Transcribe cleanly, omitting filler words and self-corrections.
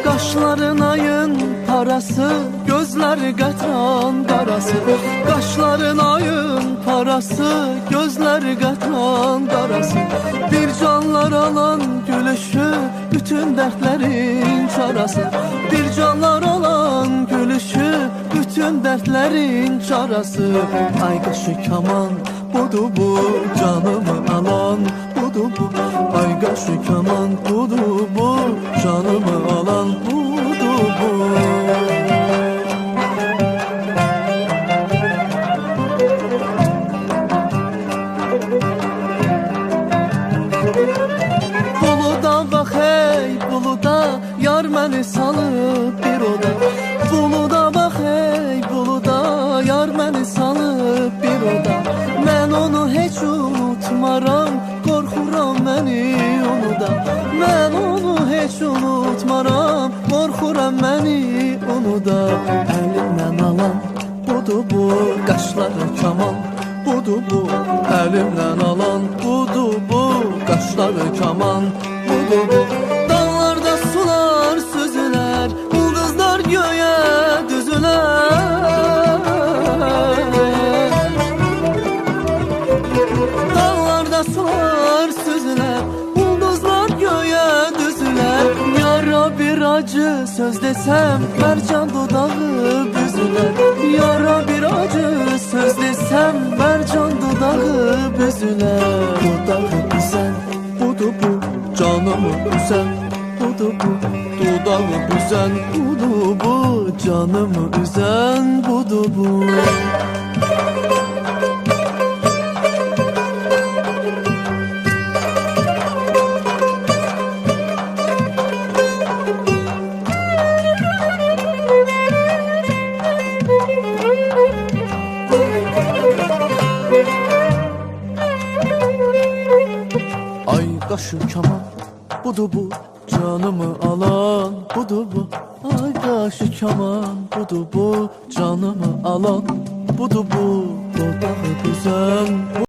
Qaşların ayın parası, gözleri qatran qarası. Qaşların ayın parası, gözleri qatran qarası. Bir canlar alan gülüşü, bütün dertlerin çarası. Bir canlar alan gülüşü, bütün dertlerin çarası. Ay qaşı kaman, budur bu, canımı alan budur bu. Ay qaşı kaman, budur bu, canımı alan budur bu. Buluda bax hey buluda, yar məni salıb bir oda. Buluda bax hey buluda, yar məni salıb bir oda. Mən onu heç unutmaram, qorxuram məni onu da. Mən onu heç unutmaram, qorxuram məni onu da. Əlimdən alan budur bu, qaşları kaman budur bu. Əlimdən alan budur bu, qaşları kaman budur bu. Dağlarda sular süzülər, ulduzlar göyə düzülər. Dağlarda sular süzülər, ulduzlar göyə düzülər. Yara bir acı söz desəm, mərcan dodağı büzülər. Yara bir acı söz desəm, mərcan dodağı büzülər. Dodağı büzən budur bu, canımı üzən budur bu. Dodağı büzən budur bu, canımı üzən budur bu. Ay qaşı kaman budur bu, canımı alan budur bu. Ay qaşı kaman budur bu, canımı alan budur bu. Dodağı güzel